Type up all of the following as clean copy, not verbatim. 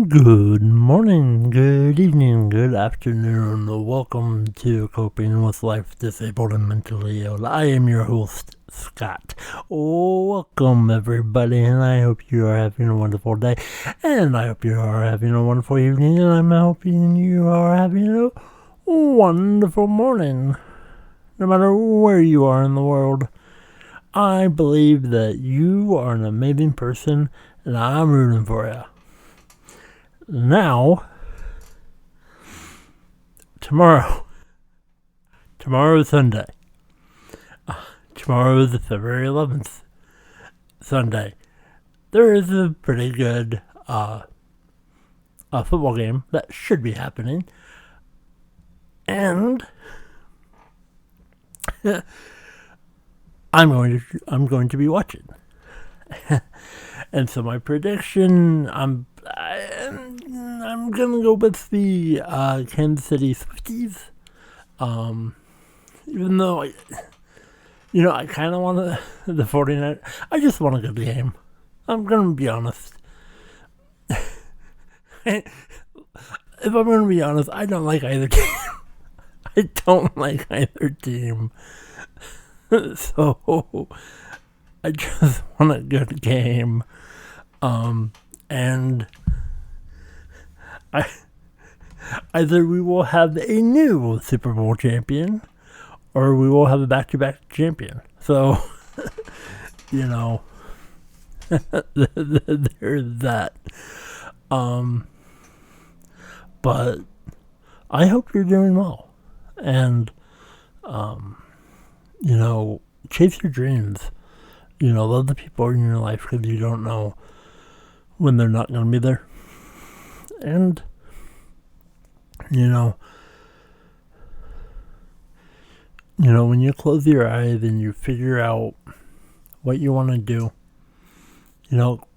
Good morning, good evening, good afternoon. Welcome to Coping with Life Disabled and Mentally Ill. I am your host, Scott. Welcome, everybody, and I hope you are having a wonderful day. And I hope you are having a wonderful evening, and I'm hoping you are having a wonderful morning. No matter where you are in the world, I believe that you are an amazing person, and I'm rooting for you. Now, tomorrow is Sunday. Tomorrow is February 11th, Sunday. There is a pretty good football game that should be happening, and I'm going to be watching. And so my prediction, I'm gonna go with the Kansas City Swifties. Even though I kind of want the 49ers. I just want a good game. I'm gonna be honest. If I'm gonna be honest, I don't like either team. I don't like either team. So I just want a good game. And either we will have a new Super Bowl champion, or we will have a back-to-back champion. So, there's that. But I hope you're doing well. And, chase your dreams. Love the people in your life, because you don't know when they're not going to be there. And, when you close your eyes and you figure out what you want to do,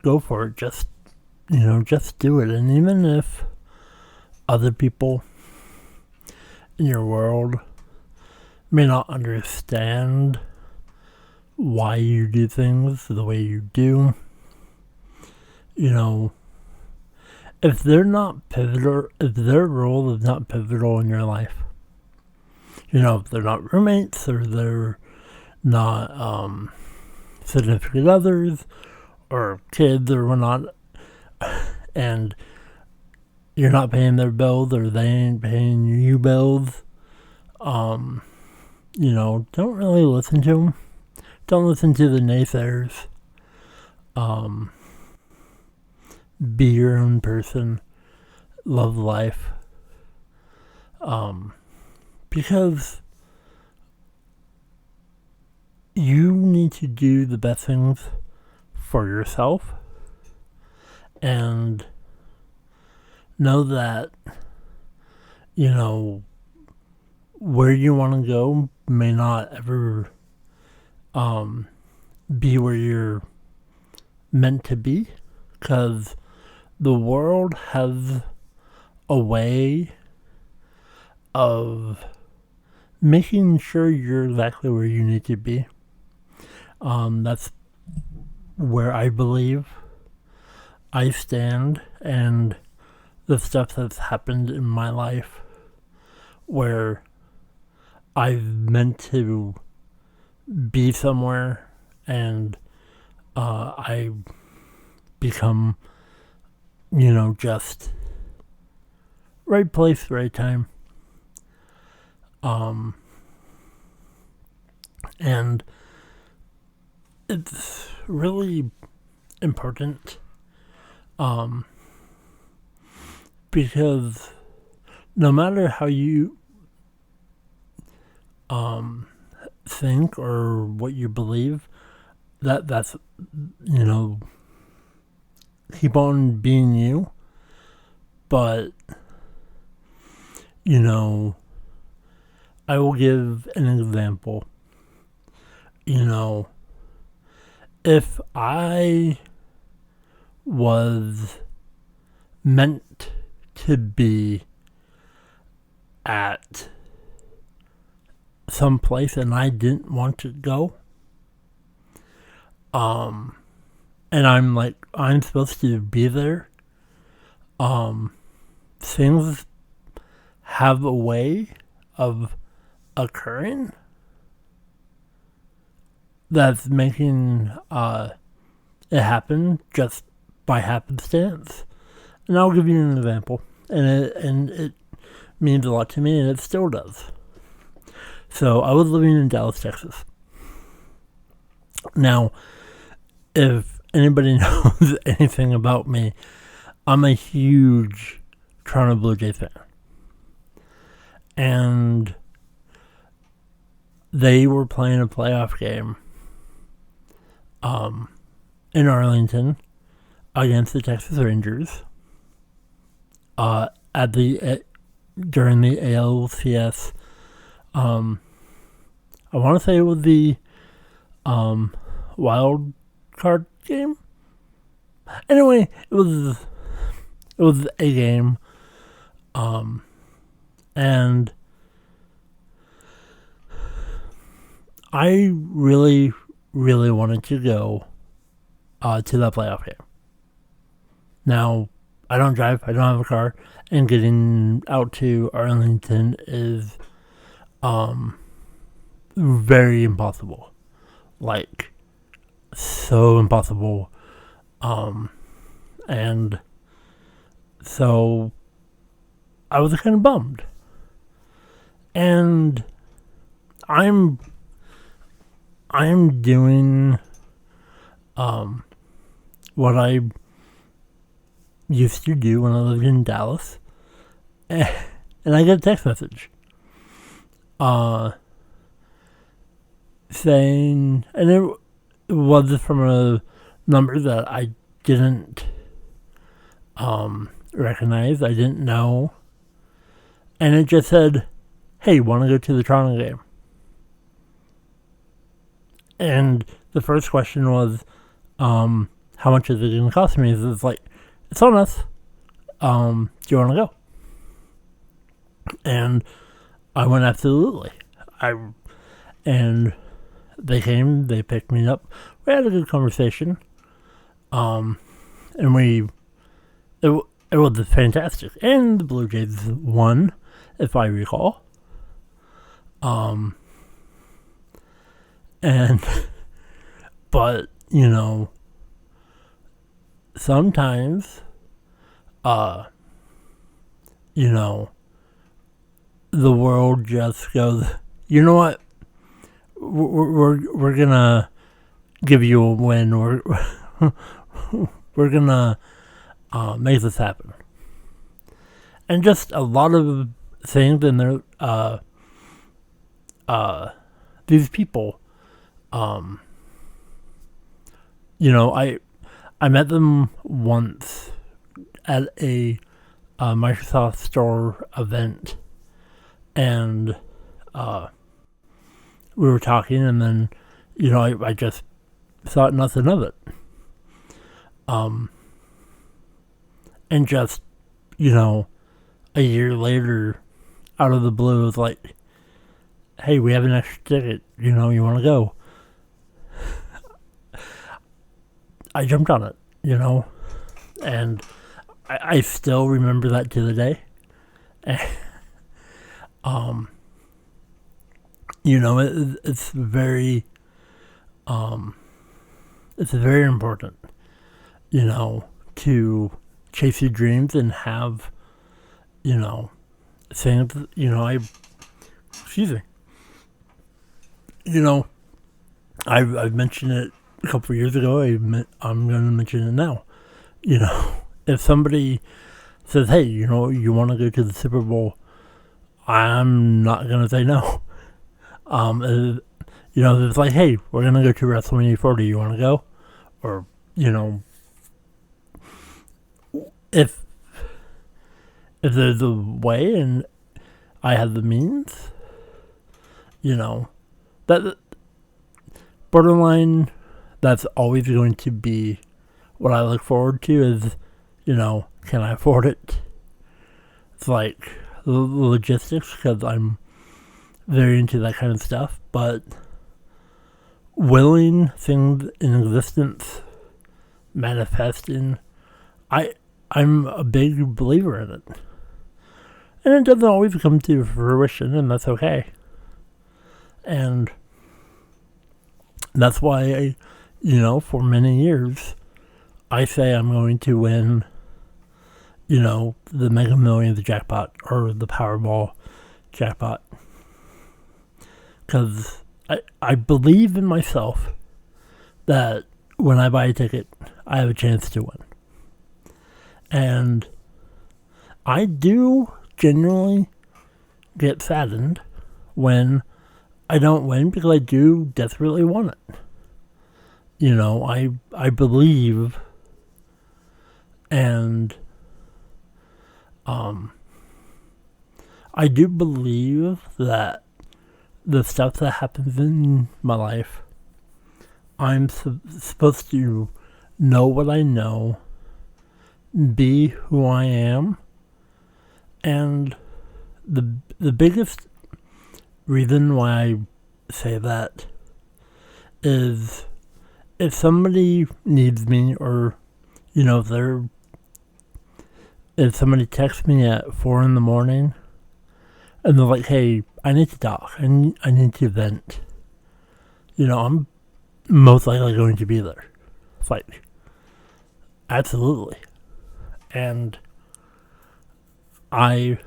go for it. Just do it. And even if other people in your world may not understand why you do things the way you do, if they're not pivotal, if their role is not pivotal in your life, if they're not roommates, or they're not significant others, or kids, or whatnot, and you're not paying their bills, or they ain't paying you bills, don't really listen to them. Don't listen to the naysayers. Be your own person. Love life. Because you need to do the best things for yourself, and know that, where you want to go may not ever be where you're meant to be, because the world has a way of making sure you're exactly where you need to be. That's where I believe I stand, and the stuff that's happened in my life where I've meant to be somewhere, and I become, just right place, right time. And it's really important, because no matter how you think or what you believe, that's keep on being you. But I will give an example. If I was meant to be at some place and I didn't want to go, and I'm supposed to be there, things have a way of occurring that's making it happen just by happenstance. And I'll give you an example, and it means a lot to me, and it still does. So I was living in Dallas, Texas. Now, if anybody knows anything about me, I'm a huge Toronto Blue Jays fan. And they were playing a playoff game in Arlington against the Texas Rangers during the ALCS. I want to say it was the wild card game. Anyway, it was a game, and I really, really wanted to go to that playoff game. Now, I don't drive, I don't have a car, and getting out to Arlington is very impossible. Like, so impossible. And so I was kind of bummed. And I'm doing what I used to do when I lived in Dallas, and I get a text message saying, and it was from a number that I didn't recognize, I didn't know, and it just said, "Hey, want to go to the Toronto game?" And the first question was, how much is it going to cost me? It's like, it's on us. Do you want to go? And I went, absolutely. And they came, they picked me up. We had a good conversation. And it was fantastic. And the Blue Jays won, if I recall. But, sometimes, the world just goes, you know what, we're gonna give you a win, we're gonna make this happen. And just a lot of things in there, these people, I met them once at a Microsoft Store event, and we were talking, and then, I just thought nothing of it. And just, a year later, out of the blue, it was like, hey, we have an extra ticket, you want to go? I jumped on it, and I still remember that to the day. It's very, important, to chase your dreams and have, things, I've mentioned it a couple of years ago. I'm going to mention it now. If somebody says, hey, you want to go to the Super Bowl, I'm not going to say no. It's like, hey, we're going to go to WrestleMania 40. You want to go? Or, if there's a way and I have the means, that borderline, that's always going to be what I look forward to is, can I afford it? It's like the logistics, because I'm very into that kind of stuff, but willing things in existence, manifesting, I'm a big believer in it. And it doesn't always come to fruition, and that's okay. And that's why, for many years, I say I'm going to win, the Mega Millions jackpot or the Powerball jackpot. Because I believe in myself that when I buy a ticket, I have a chance to win. And I do genuinely get saddened when I don't win because I do desperately want it. I believe, and I do believe that the stuff that happens in my life, I'm supposed to know what I know, be who I am, and the biggest reason why I say that is if somebody needs me, or if somebody texts me at 4 a.m. and they're like, hey, I need to talk, I need to vent, I'm most likely going to be there. It's like, absolutely. And I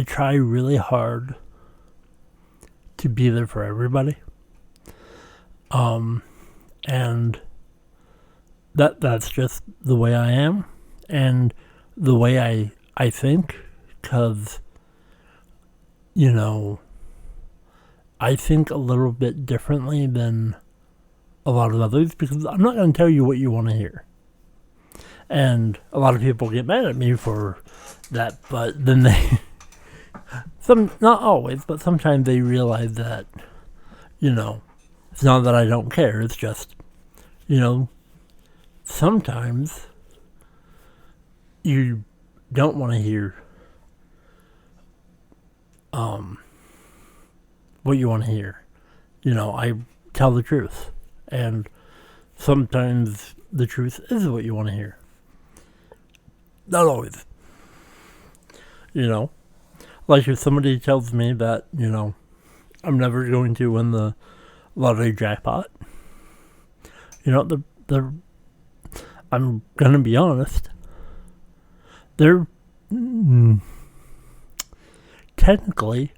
try really hard to be there for everybody. And that's just the way I am and the way I think, because, I think a little bit differently than a lot of others, because I'm not going to tell you what you want to hear. And a lot of people get mad at me for that, but then not always, but sometimes they realize that, it's not that I don't care, it's just, sometimes you don't want to hear what you want to hear. I tell the truth, and sometimes the truth is what you want to hear. Not always. Like if somebody tells me that, I'm never going to win the lottery jackpot, I'm gonna be honest, they're technically,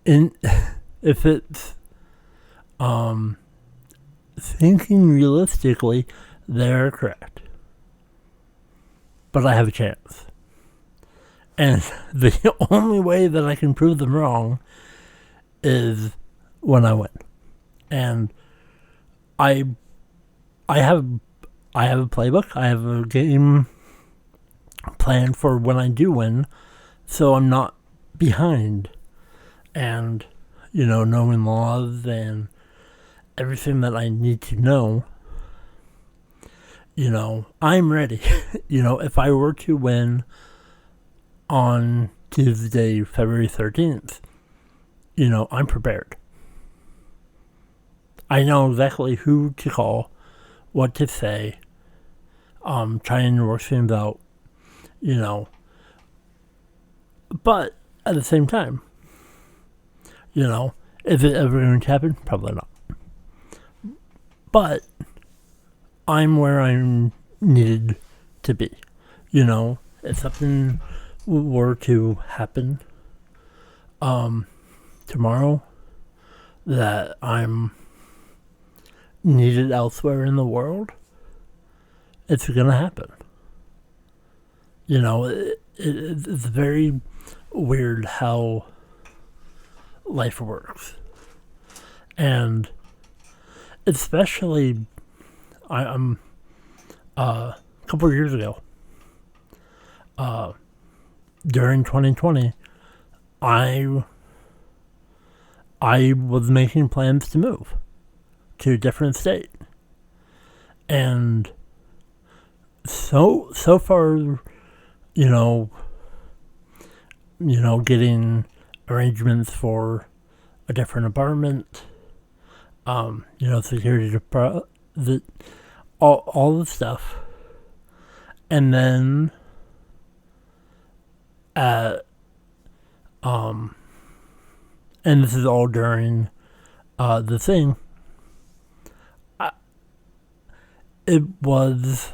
if it's thinking realistically, they're correct. But I have a chance. And the only way that I can prove them wrong is when I win. And I have a playbook. I have a game plan for when I do win, so I'm not behind. And, knowing laws and everything that I need to know, I'm ready. If I were to win on Tuesday, February 13th, I'm prepared. I know exactly who to call, what to say, trying to work things out, But at the same time, is it ever going to happen? Probably not. But I'm where I'm needed to be. If something were to happen tomorrow that I'm needed elsewhere in the world, it's going to happen. It's very weird how life works. And especially, I'm a couple of years ago, during 2020, I was making plans to move to a different state. And so far, getting arrangements for a different apartment, security deposit, all the stuff, and then at and this is all during the thing. It was,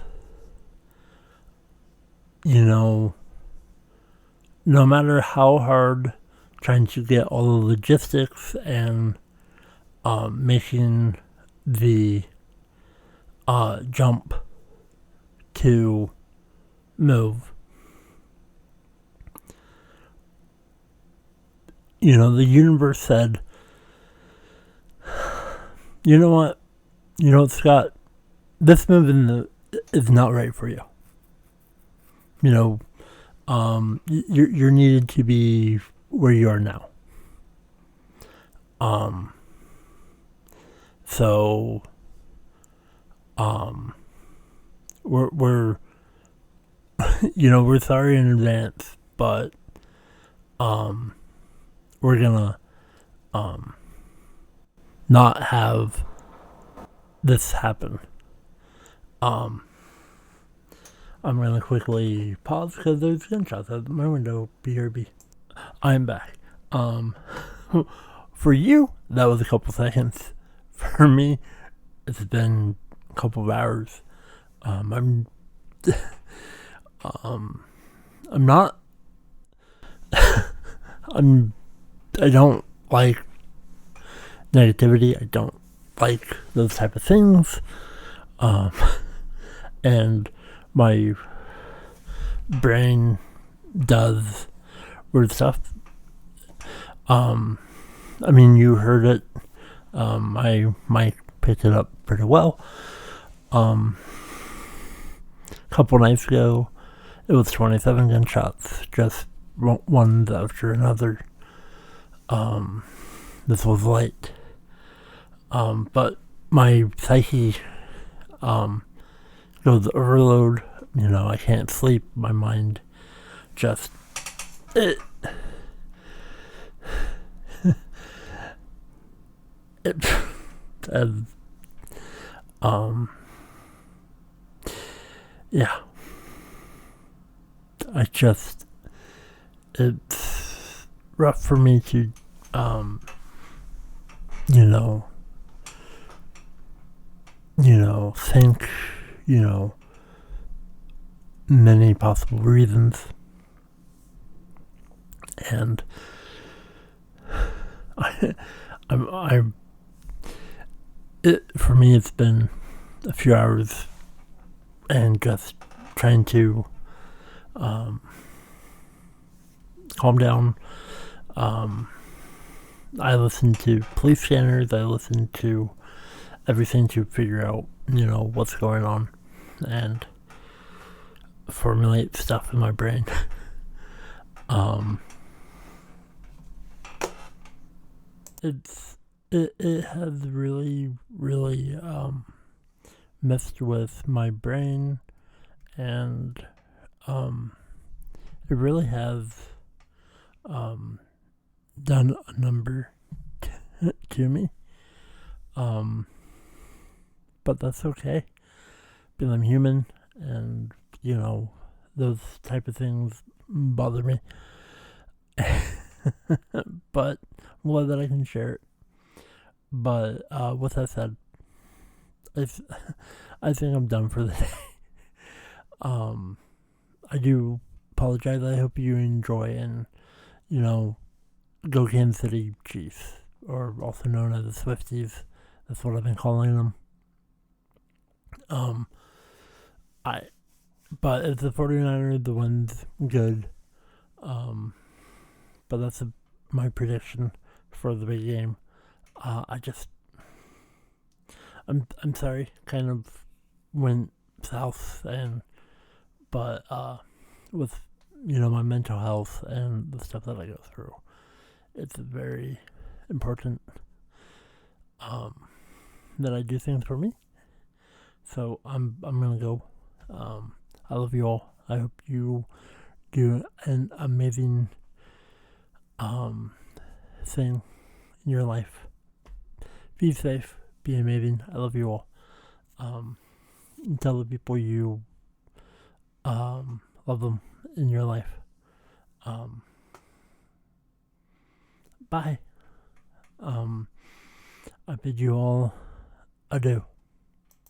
no matter how hard trying to get all the logistics and making the jump to move. The universe said, you know what, Scott, this move is not right for you. You're needed to be where you are now. So, we're we're sorry in advance, but we're gonna not have this happen. I'm gonna quickly pause because there's gunshots out my window. BRB. I'm back. For you, that was a couple seconds. For me, it's been a couple of hours. I'm not. I don't like negativity. I don't like those type of things. And my brain does weird stuff. You heard it. My mic picked it up pretty well. A couple nights ago, it was 27 gunshots, just one after another. This was light. But my psyche goes overload. I can't sleep. My mind just yeah. It's rough for me to think, many possible reasons. And for me, it's been a few hours and just trying to calm down. I listen to police scanners. I listen to everything to figure out, what's going on and formulate stuff in my brain. It has really, really messed with my brain, and it really has done a number to me. But that's okay, because I'm human, and those type of things bother me. But I'm glad that I can share it. But with that said, I think I'm done for the day. I do apologize. I hope you enjoy, and go Kansas City Chiefs, or also known as the Swifties. That's what I've been calling them. But if the 49ers, the win's good. But that's my prediction for the big game. I'm sorry, kind of went south, but with my mental health and the stuff that I go through, it's very important that I do things for me. So I'm gonna go. I love you all. I hope you do an amazing thing in your life. Be safe. Be amazing. I love you all. and tell the people you love them in your life. Bye. I bid you all adieu.